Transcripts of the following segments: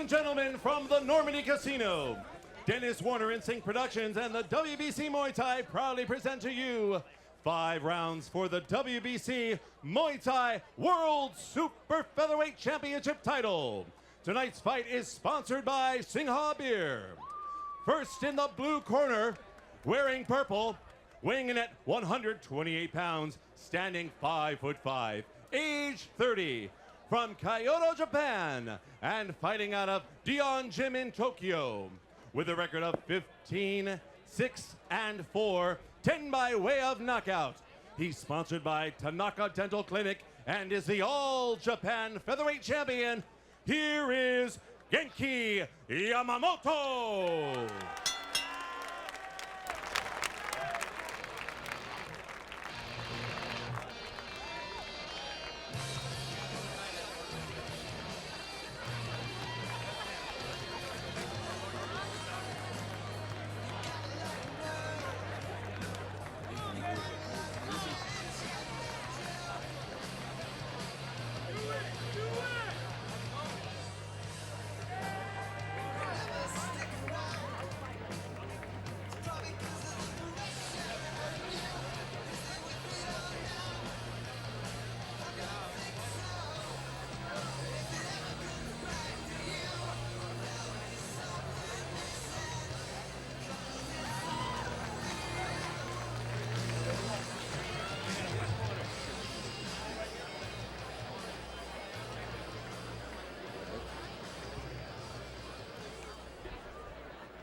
and gentlemen, from the Normandie Casino, Dennis Warner Instinct Productions and the WBC Muay Thai proudly present to you 5 rounds for the WBC Muay Thai World Super Featherweight Championship title. Tonight's fight is sponsored by Singha Beer. First in the blue corner, wearing purple, weighing in at 128 pounds, standing 5'5", age 30, from Kyoto, Japan, and fighting out of Dion Gym in Tokyo, with a record of 15, 6, and 4, 10 by way of knockout. He's sponsored by Tanaka Dental Clinic and is the All-Japan Featherweight Champion. Here is Genki Yamamoto.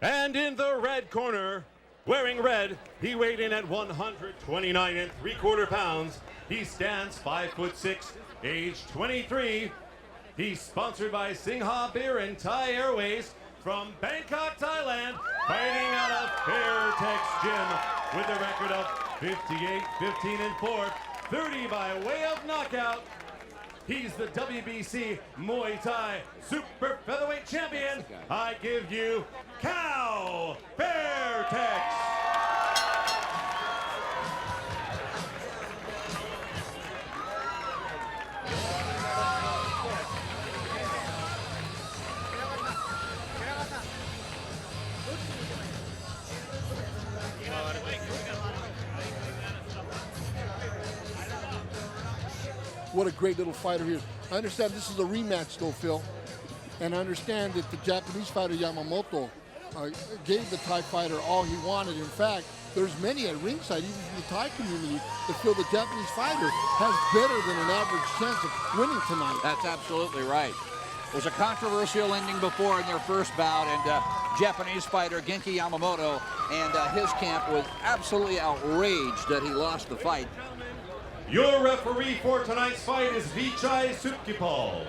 And in the red corner, wearing red, he weighed in at 129 3/4 pounds. He stands 5'6", age 23. He's sponsored by Singha Beer and Thai Airways from Bangkok, Thailand, fighting out of Fairtex Gym with a record of 58, 15, and 4, 30 by way of knockout. He's the WBC Muay Thai Super Featherweight Champion. I give you Kaew Fairtex. What a great little fighter here. I understand this is a rematch though, Phil. And I understand that the Japanese fighter Yamamoto gave the Thai fighter all he wanted. In fact, there's many at ringside, even from the Thai community, that feel the Japanese fighter has better than an average chance of winning tonight. That's absolutely right. There was a controversial ending before in their first bout, and Japanese fighter Genki Yamamoto and his camp was absolutely outraged that he lost the fight. Your referee for tonight's fight is Vichai Sutkipal.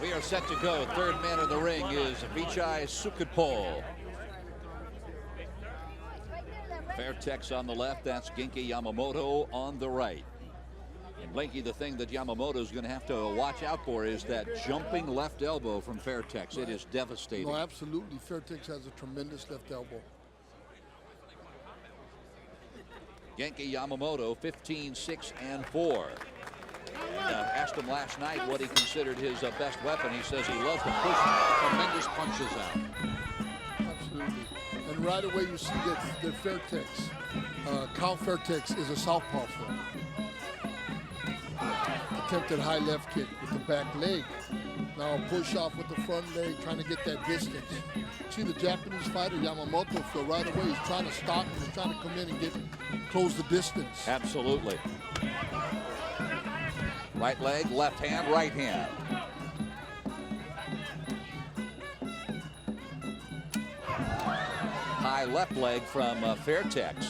We are set to go. Third man in the ring is Vichai Sutkipal. Fairtex on the left, that's Genki Yamamoto on the right. And Blanky, the thing that Yamamoto is going to have to watch out for is that jumping left elbow from Fairtex. It is devastating. No, absolutely. Fairtex has a tremendous left elbow. Genki Yamamoto, 15, 6, and 4. Asked him last night what he considered his best weapon. He says he loves to push tremendous punches out. Absolutely. And right away you see that Fairtex, Kaew Fairtex is a southpaw for him. Attempted high left kick with the back leg. Now a push off with the front leg, trying to get that distance. See the Japanese fighter Yamamoto, Phil, right away he's trying to stop him, he's trying to come in and close the distance. Absolutely. Right leg, left hand, right hand. High left leg from Fairtex.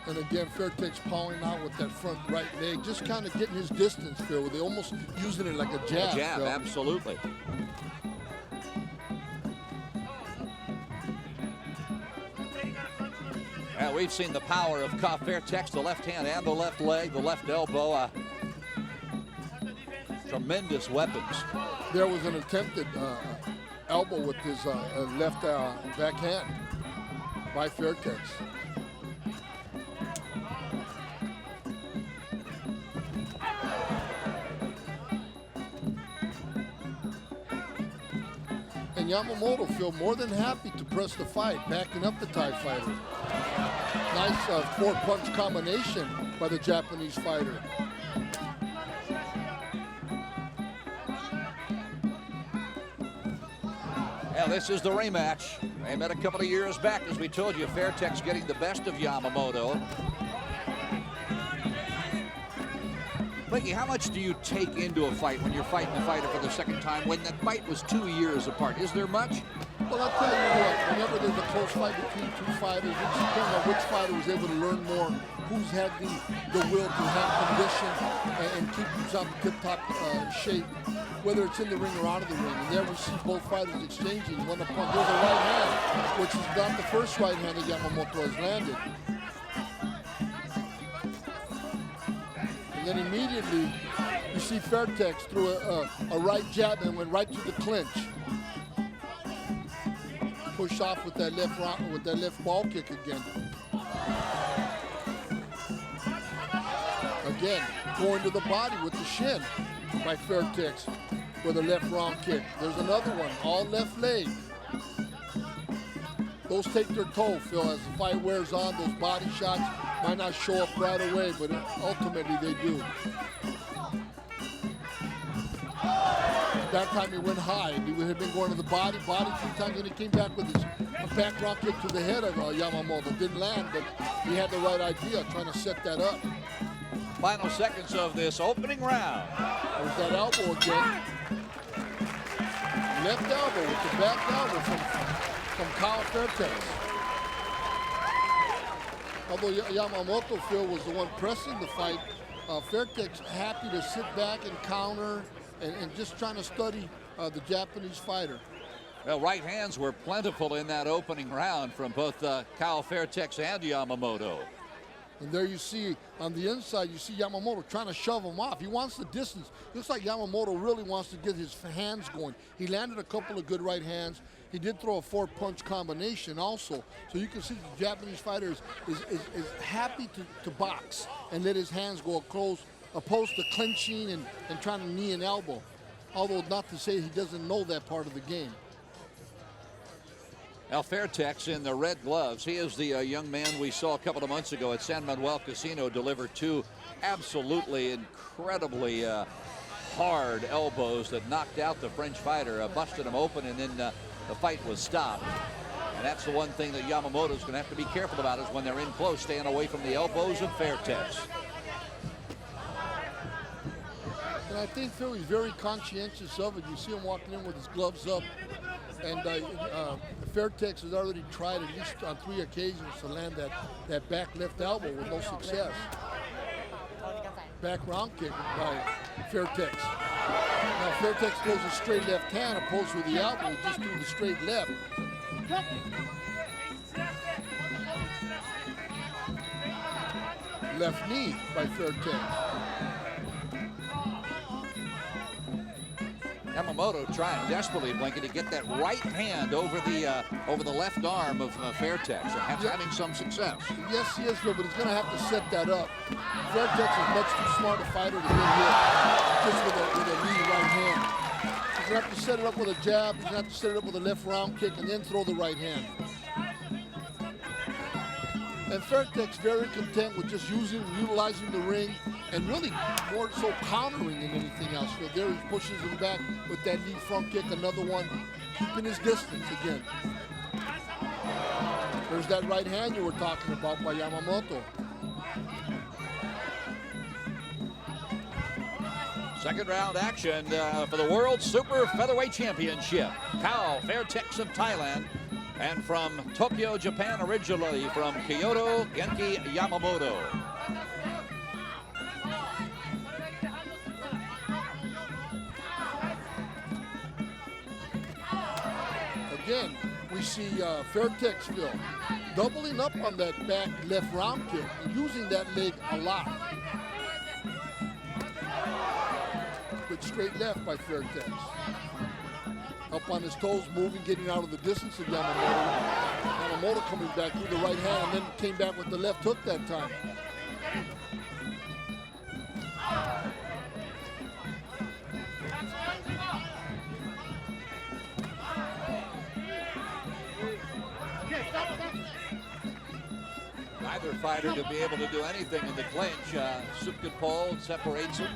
And again, Fairtex pawing out with that front right leg, just kind of getting his distance, Phil. They're almost using it like a jab. A jab, Phil. absolutely. Well, we've seen the power of Kaew Fairtex, the left hand and the left leg, the left elbow. Tremendous weapons. There was an attempted elbow with his left backhand by Fairtex. And Yamamoto feel more than happy to press the fight, backing up the Thai fighter. Nice four-punch combination by the Japanese fighter. Well, this is the rematch. They met a couple of years back, as we told you. Fairtex getting the best of Yamamoto. Blakey, how much do you take into a fight when you're fighting a fighter for the second time when that fight was 2 years apart? Is there much? Well, I'll tell you what, whenever there's a close fight between two fighters, it just depends on which fighter was able to learn more, who's had the will to have condition and keep himself in tip-top shape, whether it's in the ring or out of the ring. And there we see both fighters exchanging one upon. There's a right hand, which is not the first right hand that Yamamoto has landed. And then immediately you see Fairtex threw a right jab and went right to the clinch. Push off with that left ball kick again. Again, going to the body with the shin by Fairtex with a left wrong kick. There's another one, all left leg. Those take their toll, Phil, as the fight wears on. Those body shots might not show up right away, but ultimately they do. That time he went high. He had been going to the body 3 times, and he came back with his back rock kick to the head of Yamamoto. Didn't land, but he had the right idea, trying to set that up. Final seconds of this opening round. There's that elbow again. Left elbow with the back elbow from Kaew Fairtex. Although Yamamoto, Phil, was the one pressing the fight, Fairtex happy to sit back and counter and just trying to study the Japanese fighter. Well, right hands were plentiful in that opening round from both Kaew Fairtex and Yamamoto. And there you see, on the inside, you see Yamamoto trying to shove him off. He wants the distance. Looks like Yamamoto really wants to get his hands going. He landed a couple of good right hands. He did throw a four-punch combination also. So you can see the Japanese fighter is happy to box and let his hands go close, opposed to clinching and trying to knee and elbow. Although not to say he doesn't know that part of the game. Now Fairtex in the red gloves. He is the young man we saw a couple of months ago at San Manuel Casino deliver 2 absolutely incredibly hard elbows that knocked out the French fighter, busted him open, and then the fight was stopped. And that's the one thing that Yamamoto's going to have to be careful about, is when they're in close, staying away from the elbows of Fairtex. And I think Phil is very conscientious of it. You see him walking in with his gloves up. And Fairtex has already tried at least on 3 occasions to land that back left elbow with no success. Back round kick by Fairtex. Now Fairtex throws a straight left hand opposed to the elbow. He just threw the straight left. Left knee by Fairtex. Yamamoto trying desperately, Blanket, to get that right hand over the left arm of Fairtex, and having some success. Yes, he is, Phil, but he's going to have to set that up. Fairtex is much too smart a fighter to get hit just with a knee right hand. He's going to have to set it up with a jab. He's going to have to set it up with a left round kick and then throw the right hand. And Fairtex very content with just utilizing the ring and really more so countering than anything else. So there he pushes him back with that knee front kick, another one, keeping his distance again. There's that right hand you were talking about by Yamamoto. Second round action for the World Super Featherweight Championship. Kaew Fairtex of Thailand, and from Tokyo, Japan, originally from Kyoto, Genki Yamamoto. Again, we see Fairtex, Phil, doubling up on that back left round kick and using that leg a lot. Good straight left by Fairtex. Up on his toes, moving, getting out of the distance of Yamamoto. Yamamoto coming back through the right hand and then came back with the left hook that time. fighter to be able to do anything in the clinch. Super pole separates him.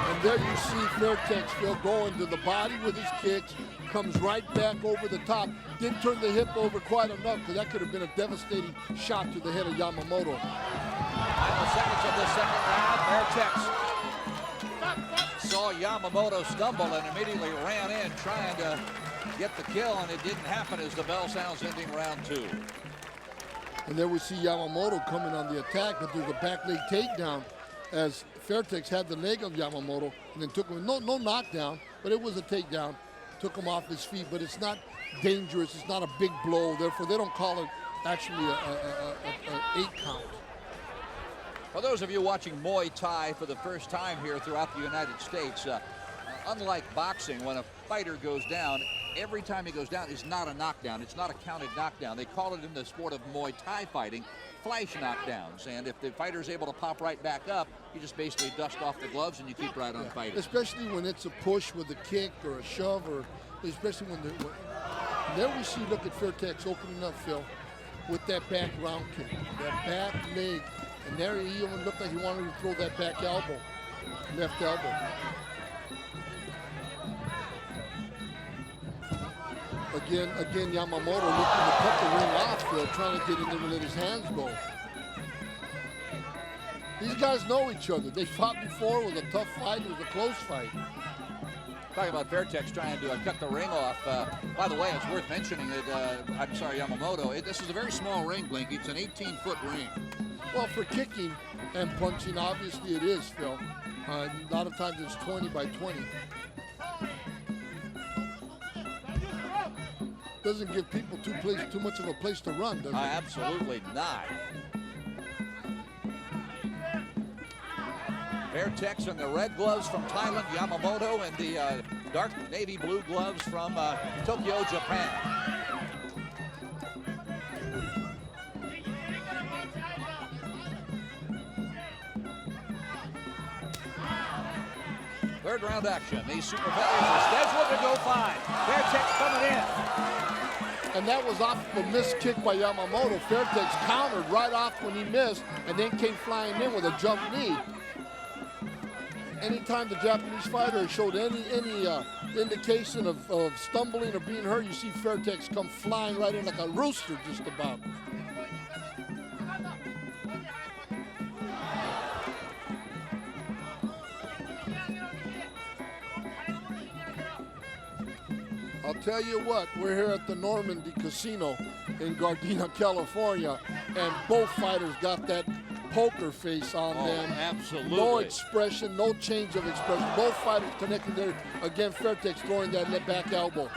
And there you see Fairtex still going to the body with his kicks, comes right back over the top. Didn't turn the hip over quite enough because that could have been a devastating shot to the head of Yamamoto. Final seconds of the second round. Fairtex saw Yamamoto stumble and immediately ran in trying to get the kill, and it didn't happen as the bell sounds ending round 2. And there we see Yamamoto coming on the attack, but there's a back leg takedown as Fairtex had the leg of Yamamoto and then took him, no knockdown, but it was a takedown. Took him off his feet, but it's not dangerous. It's not a big blow. Therefore, they don't call it actually a 8 count. For those of you watching Muay Thai for the first time here throughout the United States, unlike boxing, when a fighter goes down, every time he goes down is not a knockdown. It's not a counted knockdown. They call it in the sport of Muay Thai fighting flash knockdowns. And if the fighter's able to pop right back up, you just basically dust off the gloves and you keep right on fighting. Especially when it's a push with a kick or a shove, or especially when there we see, look at Fairtex opening up, Phil, with that back round kick, that back leg. And there he even looked like he wanted to throw that back elbow, left elbow. Again, Yamamoto looking to cut the ring off, Phil, trying to get in there and let his hands go. These guys know each other. They fought before. It was a tough fight. It was a close fight. Talking about Fairtex trying to cut the ring off. By the way, it's worth mentioning that, Yamamoto, this is a very small ring, Blinky. It's an 18-foot ring. Well, for kicking and punching, obviously it is, Phil. A lot of times it's 20 by 20. Doesn't give people too much of a place to run, does it? Absolutely not. Fairtex in the red gloves from Thailand, Yamamoto in the dark navy blue gloves from Tokyo, Japan. Third round action. These super feathers are scheduled to go 5. Fairtex coming in. And that was off of a missed kick by Yamamoto. Fairtex countered right off when he missed and then came flying in with a jump knee. Anytime the Japanese fighter showed any indication of stumbling or being hurt, you see Fairtex come flying right in like a rooster just about. I'll tell you what, we're here at the Normandie Casino in Gardena, California, and both fighters got that poker face on them. Absolutely. No expression, no change of expression. Both fighters connected there. Again, Fairtex throwing that back elbow.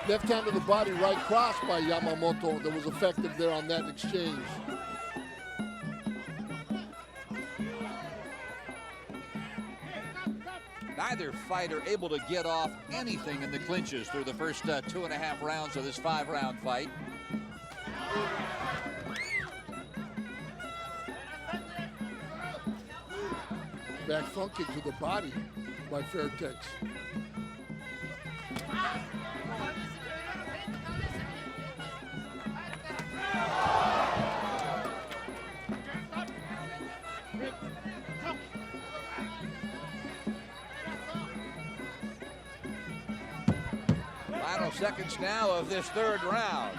Left hand to the body, right cross by Yamamoto. That was effective there on that exchange. Neither fighter able to get off anything in the clinches through the first 2.5 rounds of this 5-round fight. Back front kick to the body by Fairtex. Final seconds now of this third round.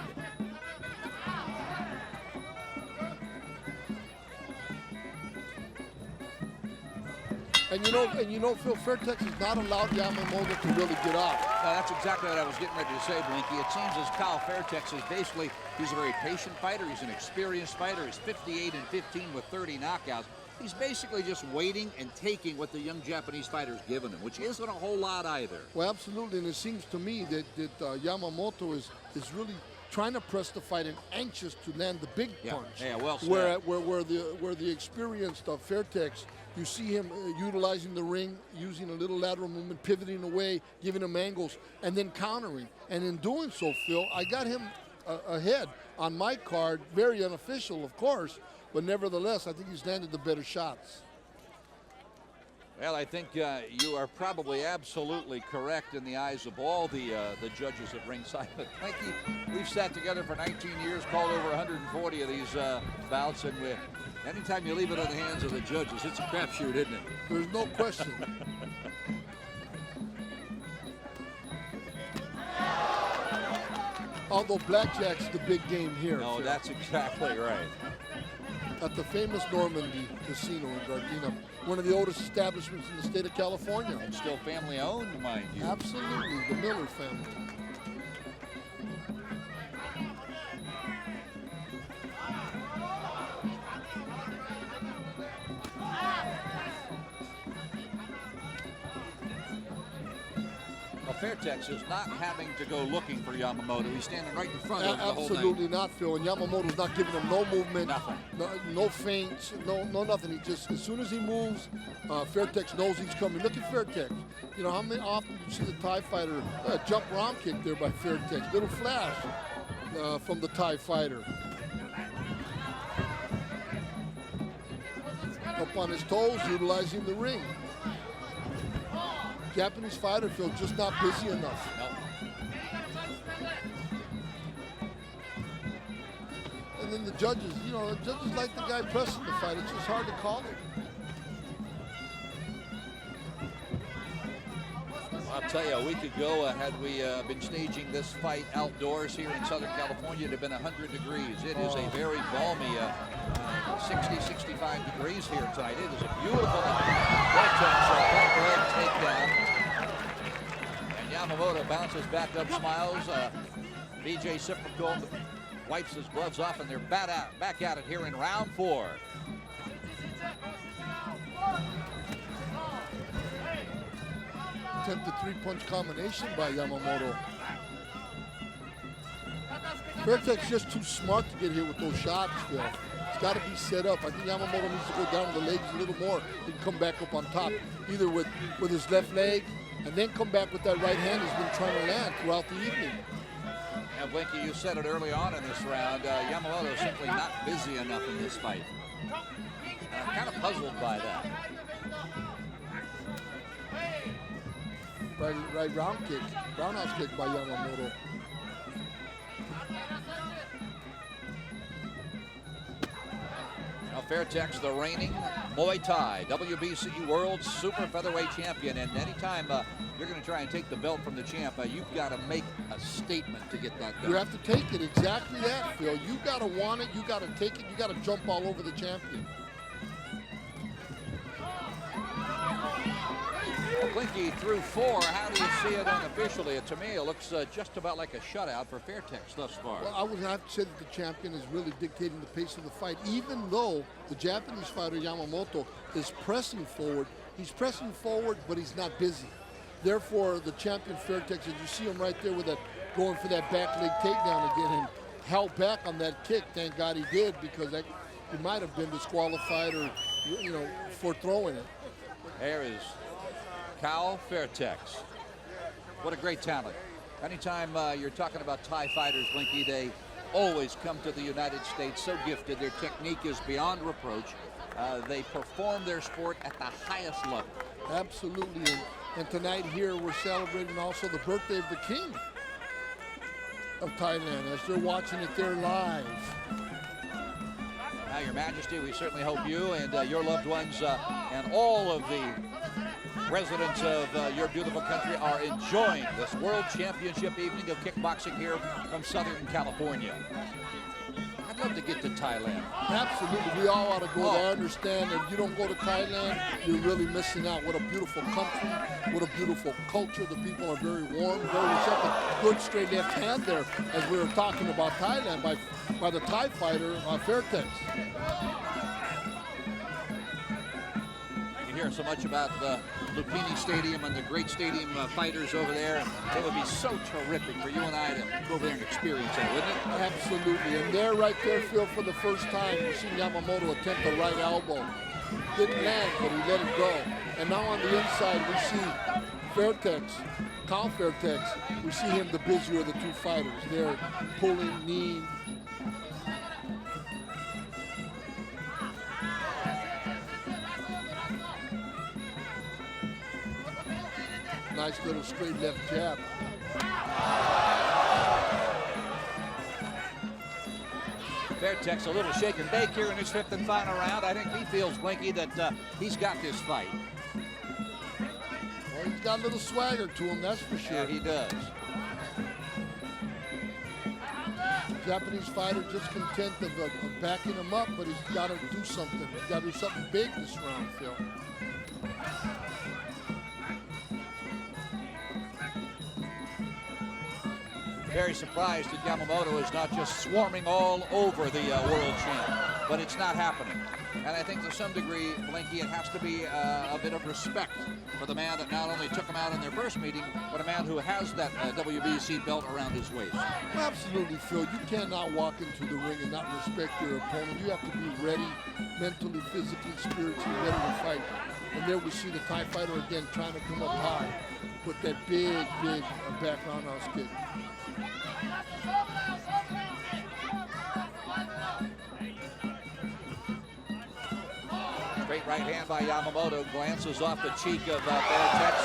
And you know, Phil, Fairtex has not allowed Yamamoto to really get off. That's exactly what I was getting ready to say, Blinky. It seems as Kaew Fairtex is basically, he's a very patient fighter. He's an experienced fighter. He's 58-15 with 30 knockouts. He's basically just waiting and taking what the young Japanese fighter's given him, which isn't a whole lot either. Well, absolutely, and it seems to me that Yamamoto is really trying to press the fight and anxious to land the big punch. Yeah, well said. Where the experienced Fairtex, you see him utilizing the ring, using a little lateral movement, pivoting away, giving him angles, and then countering. And in doing so, Phil, I got him ahead on my card, very unofficial, of course, but nevertheless, I think he's landed the better shots. Well, I think you are probably absolutely correct in the eyes of all the judges at ringside. But Mikey, we've sat together for 19 years, called over 140 of these bouts, and anytime you leave it in the hands of the judges, it's a crapshoot, isn't it? There's no question. Although blackjack's the big game here. No, Phil. that's exactly right. At the famous Normandie Casino in Gardena, one of the oldest establishments in the state of California. And still family owned, mind you. Absolutely, the Miller family. Fairtex is not having to go looking for Yamamoto. He's standing right in front of him the whole night. Absolutely not, Phil. And Yamamoto's not giving him no movement, Nothing. no feints, no nothing. He just, as soon as he moves, Fairtex knows he's coming. Look at Fairtex. You know, how many often you see the Thai fighter jump round kick there by Fairtex? Little flash from the Thai fighter. Up on his toes, utilizing the ring. Japanese fighter, Phil, just not busy enough. Nope. And then the judges, you know, the judges like the guy pressing the fight. It's just hard to call it. I'll tell you, a week ago, had we been staging this fight outdoors here in Southern California, it'd have been 100 degrees. It is a very balmy 60, 65 degrees here tonight. It is a beautiful back leg takedown. And Yamamoto bounces back up, smiles. BJ Sept wipes his gloves off, and they're back at it here in round 4. Attempted three-punch combination by Yamamoto. Fairtex just too smart to get hit with those shots, Phil. It's got to be set up. I think Yamamoto needs to go down to the legs a little more and come back up on top, either with his left leg and then come back with that right hand he's been trying to land throughout the evening. Now, Blinky, you said it early on in this round. Yamamoto simply not busy enough in this fight. I'm kind of puzzled by that. Right roundhouse kick by Yamamoto. Now Fairtex, the reigning Muay Thai WBC World Super Featherweight Champion, and anytime you're going to try and take the belt from the champ, you've got to make a statement to get that done. You have to take it, exactly that, Phil. You got to want it, you got to take it, you got to jump all over the champion. Blinky through 4. How do you see it unofficially? To me, it looks just about like a shutout for Fairtex thus far. Well, I would have to say that the champion is really dictating the pace of the fight, even though the Japanese fighter Yamamoto is pressing forward. He's pressing forward, but he's not busy. Therefore, the champion Fairtex, as you see him right there with that, going for that back leg takedown again, and held back on that kick. Thank God he did, because he might have been disqualified or, you know, for throwing it. There is Kaew Fairtex. What a great talent. Anytime you're talking about Thai fighters, Blinky, they always come to the United States so gifted. Their technique is beyond reproach. They perform their sport at the highest level. Absolutely. And tonight here we're celebrating also the birthday of the king of Thailand as they're watching it there live. Now, Your Majesty, we certainly hope you and your loved ones and all of the residents of your beautiful country are enjoying this World Championship evening of kickboxing here from Southern California. I'd love to get to Thailand. Absolutely, we all ought to go there. I understand if you don't go to Thailand, you're really missing out. What a beautiful country, what a beautiful culture. The people are very warm, very receptive. Good straight left hand there, as we were talking about Thailand by the Thai fighter, Fairtex. You hear so much about the Lumpini Stadium and the great stadium fighters over there. It would be so terrific for you and I to go over there and experience that, wouldn't it? Absolutely. And there, right there, Phil, for the first time, you see Yamamoto attempt the right elbow. Didn't land, but he let it go. And now on the inside, we see Fairtex, Kaew Fairtex. We see him the busier of the two fighters. They're pulling, kneeing. nice little straight left jab. Fairtex a little shake and bake here in his 5th and final round. I think he feels, Blinky, that he's got this fight. Well, he's got a little swagger to him, that's for sure. Yeah, he does. Japanese fighter just content of backing him up, but he's got to do something. He's got to do something big this round, Phil. Very surprised that Yamamoto is not just swarming all over the world champ, but it's not happening. And I think to some degree, Blinky, it has to be a bit of respect for the man that not only took him out in their first meeting, but a man who has that WBC belt around his waist. Absolutely, Phil. You cannot walk into the ring and not respect your opponent. You have to be ready, mentally, physically, spiritually, ready to fight. And there we see the Thai fighter again trying to come up high with that big back roundhouse kick. Straight right hand by Yamamoto, glances off the cheek of Fairtex.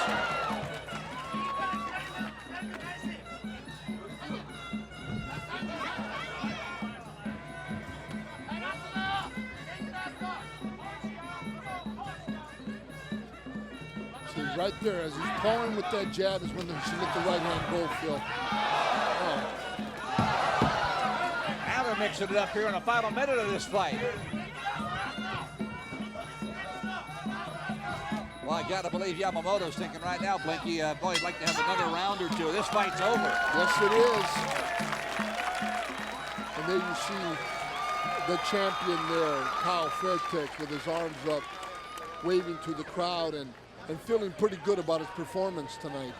See, right there, as he's pulling with that jab is when he should let the right hand go, Phil. Now they're mixing it up here in the final minute of this fight. Well, I gotta believe Yamamoto's thinking right now, Blinky, boy, I'd like to have another round or two. This fight's over. Yes, it is. And there you see the champion there, Kaew Fairtex, with his arms up, waving to the crowd and feeling pretty good about his performance tonight.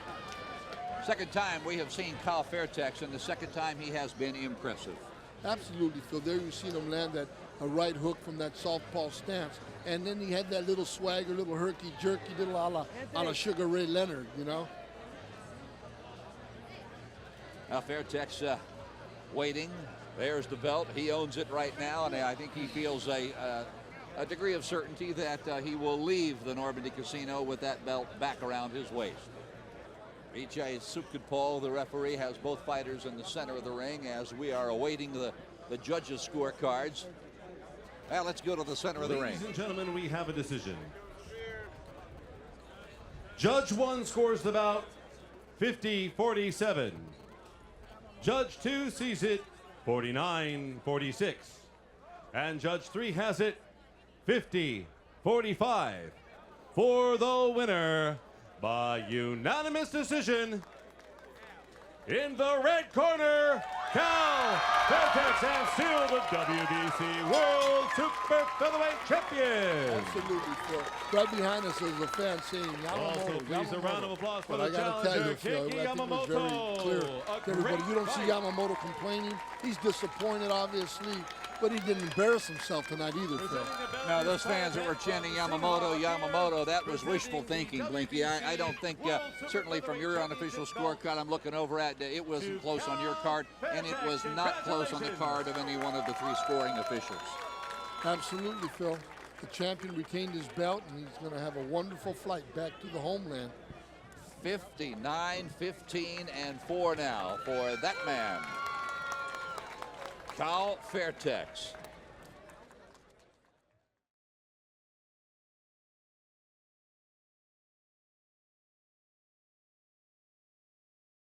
Second time we have seen Kaew Fairtex, and the second time he has been impressive. Absolutely, Phil. There you've seen him land that a right hook from that southpaw stance. And then he had that little swagger, little herky-jerky, little a la Sugar Ray Leonard, you know? Now Fairtex waiting. There's the belt. He owns it right now, and I think he feels a degree of certainty that he will leave the Normandie Casino with that belt back around his waist. Vijay Sukkadpal, the referee, has both fighters in the center of the ring as we are awaiting the judges' scorecards. Well, let's go to the center of the ring. Ladies and gentlemen, we have a decision. Judge 1 scores the bout 50-47. Judge 2 sees it 49-46. And Judge 3 has it 50-45. For the winner, by unanimous decision, in the red corner, Kaew Fairtex, and still the WBC World Super Featherweight Champion. Absolutely, Phil. Right behind us is a fan saying Yamamoto. Also, please a round of applause for but the I gotta tell you, challenger, Phil, Genki I think it was Yamamoto. very clear to everybody. You don't see Yamamoto complaining. He's disappointed, obviously, but he didn't embarrass himself tonight either, Phil. Now, those fans that were chanting Yamamoto, Yamamoto, that was wishful thinking, Blinky. I don't think, certainly from your unofficial scorecard I'm looking over at, it wasn't close on your card, and it was not close on the card of any one of the three scoring officials. Absolutely, Phil. The champion retained his belt, and he's going to have a wonderful flight back to the homeland. 59-15-4 now for that man, Kaew Fairtex.